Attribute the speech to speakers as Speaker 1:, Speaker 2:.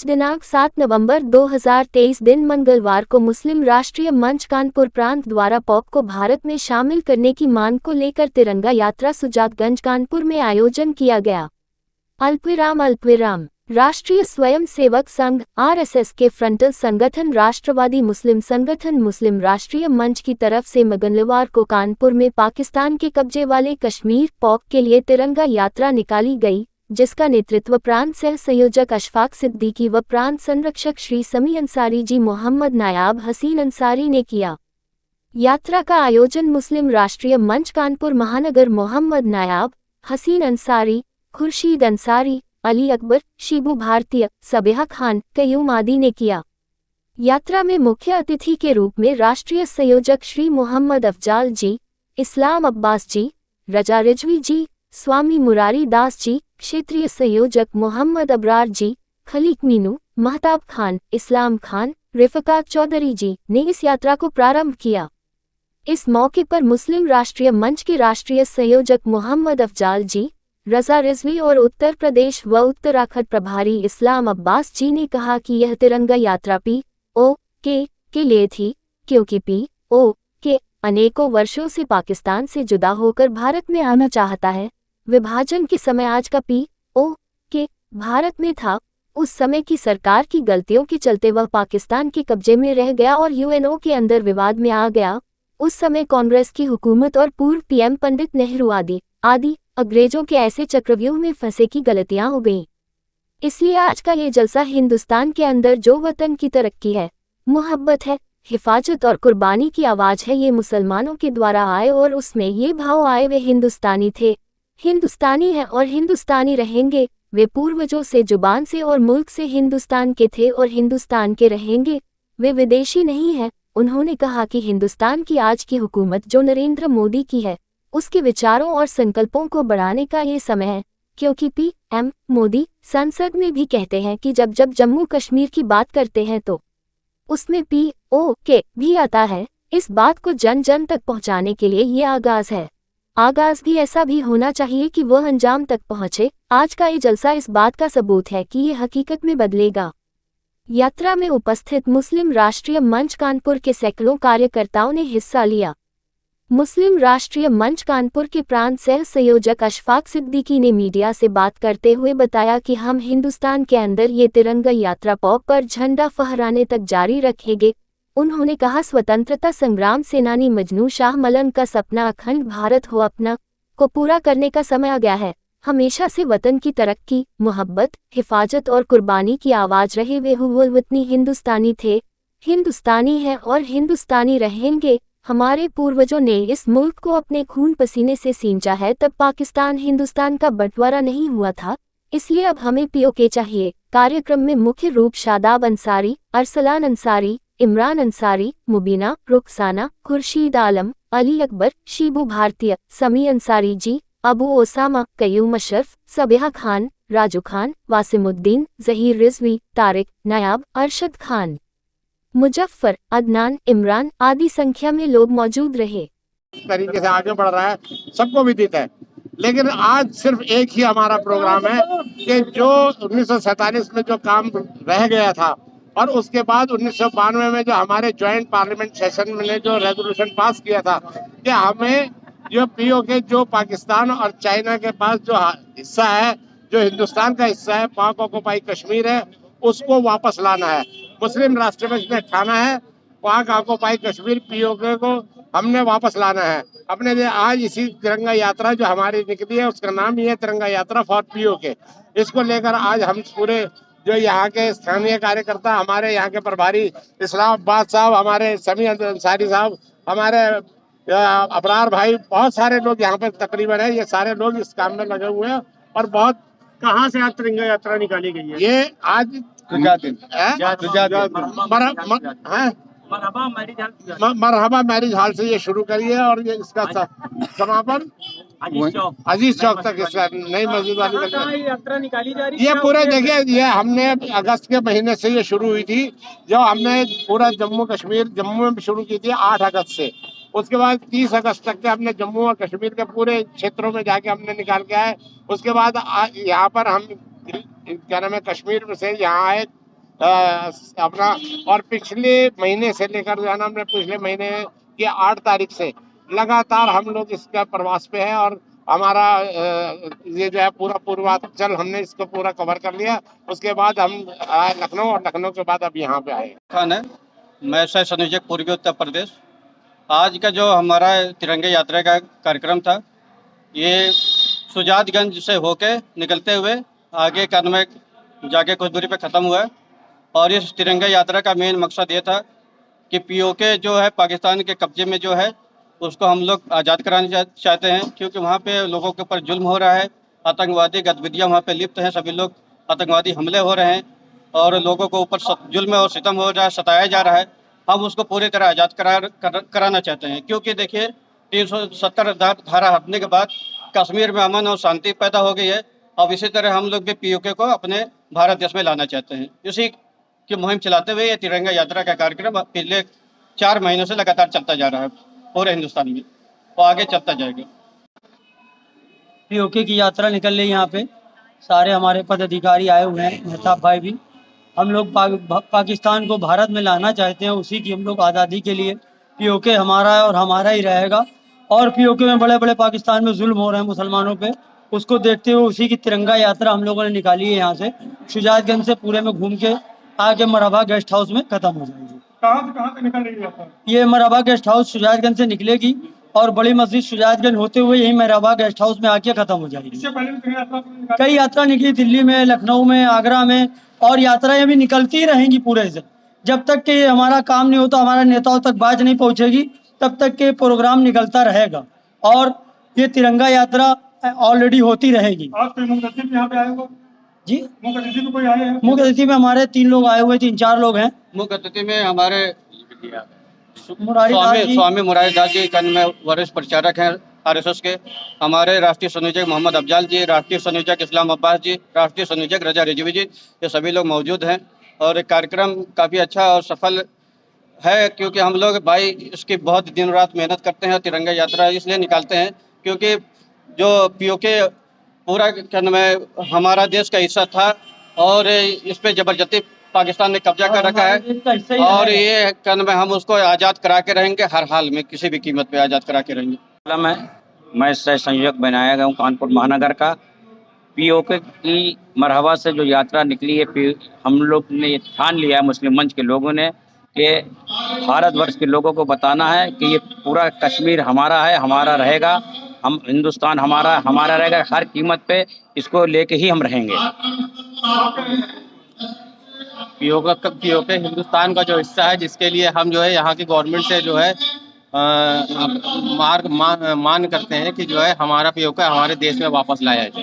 Speaker 1: आज दिनांक 7 नवंबर 2023 दिन मंगलवार को मुस्लिम राष्ट्रीय मंच कानपुर प्रांत द्वारा पॉप को भारत में शामिल करने की मांग को लेकर तिरंगा यात्रा सुजातगंज कानपुर में आयोजन किया गया। अल्पविराम राष्ट्रीय स्वयं सेवक संघ आरएसएस के फ्रंटल संगठन राष्ट्रवादी मुस्लिम संगठन मुस्लिम राष्ट्रीय मंच की तरफ से मंगलवार को कानपुर में पाकिस्तान के कब्जे वाले कश्मीर पॉप के लिए तिरंगा यात्रा निकाली गई, जिसका नेतृत्व प्रांत सह संयोजक अशफाक सिद्दीकी व प्रांत संरक्षक श्री समी अंसारी जी मोहम्मद नायाब हसीन अंसारी ने किया। यात्रा का आयोजन मुस्लिम राष्ट्रीय मंच कानपुर महानगर मोहम्मद नायाब हसीन अंसारी, खुर्शीद अंसारी, अली अकबर, शिबू भारतीय, सबेहा खान, कयूम आदि ने किया। यात्रा में मुख्य अतिथि के रूप में राष्ट्रीय संयोजक श्री मोहम्मद अफजाल जी, इस्लाम अब्बास जी, रजा रिजवी जी, स्वामी मुरारी दास जी, क्षेत्रीय संयोजक मोहम्मद अबरार जी, खलीक मीनू, महताब खान, इस्लाम खान, रिफकात चौधरी जी ने इस यात्रा को प्रारंभ किया। इस मौके पर मुस्लिम राष्ट्रीय मंच के राष्ट्रीय संयोजक मोहम्मद अफजाल जी, रजा रिजवी और उत्तर प्रदेश व उत्तराखंड प्रभारी इस्लाम अब्बास जी ने कहा कि यह तिरंगा यात्रा के लिए थी, क्योंकि के अनेकों वर्षों से पाकिस्तान से जुदा होकर भारत में आना चाहता है। विभाजन के समय आज का के भारत में था। उस समय की सरकार की गलतियों के चलते वह पाकिस्तान के कब्जे में रह गया और यूएनओ के अंदर विवाद में आ गया। उस समय कांग्रेस की हुकूमत और पूर्व पीएम पंडित नेहरू आदि अंग्रेजों के ऐसे चक्रव्यूह में फंसे की गलतियां हो गईं। इसलिए आज का ये जलसा हिंदुस्तान के अंदर जो वतन की तरक्की है, मोहब्बत है, हिफाजत और कुर्बानी की आवाज है, ये मुसलमानों के द्वारा आए और उसमें ये भाव आए वे हिंदुस्तानी थे, हिंदुस्तानी है और हिंदुस्तानी रहेंगे। वे पूर्वजों से जुबान से और मुल्क से हिंदुस्तान के थे और हिंदुस्तान के रहेंगे, वे विदेशी नहीं है। उन्होंने कहा कि हिंदुस्तान की आज की हुकूमत जो नरेंद्र मोदी की है, उसके विचारों और संकल्पों को बढ़ाने का ये समय है, क्योंकि पीएम मोदी संसद में भी कहते हैं कि जब जम्मू कश्मीर की बात करते हैं तो उसमें पीओके भी आता है। इस बात को जन जन तक पहुंचाने के लिए ये आगाज है। आगाज भी ऐसा भी होना चाहिए कि वह अंजाम तक पहुंचे। आज का ये जलसा इस बात का सबूत है कि ये हकीकत में बदलेगा। यात्रा में उपस्थित मुस्लिम राष्ट्रीय मंच कानपुर के सैकड़ों कार्यकर्ताओं ने हिस्सा लिया। मुस्लिम राष्ट्रीय मंच कानपुर के प्रांत सह संयोजक अशफाक सिद्दीकी ने मीडिया से बात करते हुए बताया कि हम हिंदुस्तान के अंदर ये तिरंगा यात्रा पॉप पर झंडा फहराने तक जारी रखेंगे। उन्होंने कहा, स्वतंत्रता संग्राम सेनानी मजनू शाह मलन का सपना अखंड भारत हो अपना को पूरा करने का समय आ गया है। हमेशा से वतन की तरक्की, मोहब्बत, हिफाजत और कुर्बानी की आवाज रहे वे वतनी हिंदुस्तानी थे, हिंदुस्तानी है और हिंदुस्तानी रहेंगे। हमारे पूर्वजों ने इस मुल्क को अपने खून पसीने से सींचा है, तब पाकिस्तान हिंदुस्तान का बंटवारा नहीं हुआ था, इसलिए अब हमें पीओके चाहिए। कार्यक्रम में मुख्य रूप शादाब अंसारी, अरसलान अंसारी, इमरान अंसारी, मुबीना, रुखसाना, खुर्शीद आलम, अली अकबर, शिबू भारतीय, समी अंसारी जी, अबू ओसामा, कयूम अशरफ, सबेहा खान, राजू खान, वासिमुद्दीन, जहीर रिजवी, तारिक, नायाब, अरशद खान, मुजफ्फर, अदनान, इमरान आदि संख्या में लोग मौजूद रहे।
Speaker 2: तरीके से आगे बढ़ रहा है, सबको विदित है। लेकिन आज सिर्फ एक ही हमारा प्रोग्राम है कि जो 1947 में जो काम रह गया था और उसके बाद 1992 में जो हमारे ज्वाइंट पार्लियामेंट सेशन में जो रेजोल्यूशन पास किया था कि हमें जो पीओके जो पाकिस्तान और चाइना के पास जो हिस्सा है, जो हिंदुस्तान का हिस्सा है, पाक ऑक्युपाई कश्मीर है, उसको वापस लाना है। मुस्लिम राष्ट्रपति ने ठाना है पाक ऑक्युपाई कश्मीर पीओके को हमने वापस लाना है। अपने लिए आज इसी तिरंगा यात्रा जो हमारी निकली है उसका नाम ही है तिरंगा यात्रा फॉर पीओके। इसको लेकर आज हम पूरे जो यहाँ के स्थानीय कार्यकर्ता, हमारे यहाँ के प्रभारी इस्लाम अब्बास साहब, हमारे समी अंसारी साहब, हमारे अबरार भाई, बहुत सारे लोग यहाँ पे तकरीबन है, ये सारे लोग इस काम में लगे हुए हैं। और बहुत
Speaker 3: कहाँ से आज तिरंगा यात्रा निकाली गई है?
Speaker 2: ये आज मरहबा मैरिज हॉल से ये शुरू करी है और ये इसका समापन अजीज चौक तक इसका नई मस्जिद वाली
Speaker 3: यात्रा निकाली जा रही है।
Speaker 2: ये पूरे देखिए, ये हमने अगस्त के महीने से ये शुरू हुई थी, जो हमने पूरा जम्मू में शुरू की थी 8 अगस्त से। उसके बाद 30 अगस्त तक के हमने जम्मू और कश्मीर के पूरे क्षेत्रों में जाके हमने निकाल के आए। उसके बाद यहाँ पर हम क्या नाम है, कश्मीर से यहाँ आए अपना। और पिछले महीने से लेकर जो है ना, हमने पिछले महीने की 8 तारीख से लगातार हम लोग इसका प्रवास पे हैं, और हमारा ये जो है पूरा पूर्वांचल हमने इसको पूरा कवर कर लिया। उसके बाद हम आए लखनऊ, और लखनऊ के बाद अब यहाँ पे आए।
Speaker 4: खान है, मैं सह संयोजक पूर्वी उत्तर प्रदेश। आज का जो हमारा तिरंगे यात्रा का कार्यक्रम था, ये सुजातगंज से होके निकलते हुए आगे कन्वे जाके कुछ दूरी पे ख़त्म हुआ। और इस तिरंगा यात्रा का मेन मकसद ये था कि पीओके जो है पाकिस्तान के कब्जे में जो है उसको हम लोग आज़ाद कराना चाहते हैं, क्योंकि वहाँ पे लोगों के ऊपर जुल्म हो रहा है, आतंकवादी गतिविधियाँ वहाँ पे लिप्त हैं, सभी लोग आतंकवादी हमले हो रहे हैं और लोगों को ऊपर जुल्म और सितम हो रहा है, सताया जा रहा है। हम उसको पूरी तरह आज़ाद कराना चाहते हैं, क्योंकि देखिए 370 धारा हटने के बाद कश्मीर में अमन और शांति पैदा हो गई है। अब इसी तरह हम लोग भी पीओके को अपने भारत देश में लाना चाहते हैं। इसी की मुहिम चलाते हुए ये तिरंगा यात्रा का कार्यक्रम पिछले 4 महीनों से लगातार चलता जा रहा है पूरे हिंदुस्तान में, और आगे चलता जाएगा।
Speaker 5: पीओके की यात्रा निकल रही है। यहाँ पे सारे हमारे पदाधिकारी आए हुए हैं, मेहताब भाई भी। हम लोग पाकिस्तान को भारत में लाना चाहते हैं, उसी की हम लोग आज़ादी के लिए। पीओके हमारा है और हमारा ही रहेगा। और पीओके में बड़े बड़े पाकिस्तान में जुल्म हो रहे हैं मुसलमानों पे, उसको देखते हुए उसी की तिरंगा यात्रा हम लोगों ने निकाली है। यहाँ से शुजातगंज से पूरे में घूम के आगे मरहबा गेस्ट हाउस में खत्म हो जाएगी।
Speaker 3: कहाँ से निकल रही है?
Speaker 5: ये मरहबा गेस्ट हाउस शुजातगंज से निकलेगी और बड़ी मस्जिद शुजातगंज होते हुए यही मरहबा गेस्ट हाउस में आके खत्म हो जाएगी।
Speaker 3: इससे पहले भी
Speaker 5: कई यात्रा निकली, दिल्ली में, लखनऊ में, आगरा में, और यात्राएं भी निकलती ही रहेंगी पूरे से। जब तक कि हमारा काम नहीं होता, हमारे नेताओं तक बात नहीं पहुंचेगी, तब तक के प्रोग्राम निकलता रहेगा और ये तिरंगा यात्रा ऑलरेडी होती रहेगी।
Speaker 3: आप मुख्य अतिथि यहाँ पे आए हो?
Speaker 5: जी,
Speaker 3: मुख्य अतिथि में कोई आए हैं?
Speaker 5: मुख्य अतिथि में हमारे 3 लोग आए हुए, 3-4 लोग हैं।
Speaker 4: मुख्य अतिथि में हमारे
Speaker 5: मुरारी
Speaker 4: स्वामी मुरारी दास जी कन्वे वरिष्ठ प्रचारक हैं आरएसएस के। हमारे राष्ट्रीय संयोजक मोहम्मद अफजाल जी, राष्ट्रीय संयोजक इस्लाम अब्बास जी, राष्ट्रीय संयोजक रजा रिजवी जी, ये सभी लोग मौजूद हैं। और कार्यक्रम काफ़ी अच्छा और सफल है, क्योंकि हम लोग भाई इसकी बहुत दिन रात मेहनत करते हैं। तिरंगा यात्रा इसलिए निकालते हैं क्योंकि जो पीओके पूरा कन्वे हमारा देश का हिस्सा था और इस पर जबरदस्ती पाकिस्तान ने कब्जा कर रखा है, और ये कन्वे हम उसको आज़ाद करा के रहेंगे, हर हाल में किसी भी कीमत पे आज़ाद करा के रहेंगे।
Speaker 6: मैं सह संयोजक बनाया गया हूँ कानपुर महानगर का। पीओके की मरहबा से जो यात्रा निकली है, हम लोग ने ठान लिया है मुस्लिम मंच के लोगों ने कि भारतवर्ष के लोगों को बताना है कि ये पूरा कश्मीर हमारा है, हमारा रहेगा, हम हिंदुस्तान हमारा रहेगा, हर कीमत पे इसको लेके ही हम रहेंगे।
Speaker 7: पीओके हिंदुस्तान का जो हिस्सा है, जिसके लिए हम जो है यहाँ की गवर्नमेंट से जो है मान करते हैं कि जो है हमारा पीओके हमारे देश में वापस लाया जाए।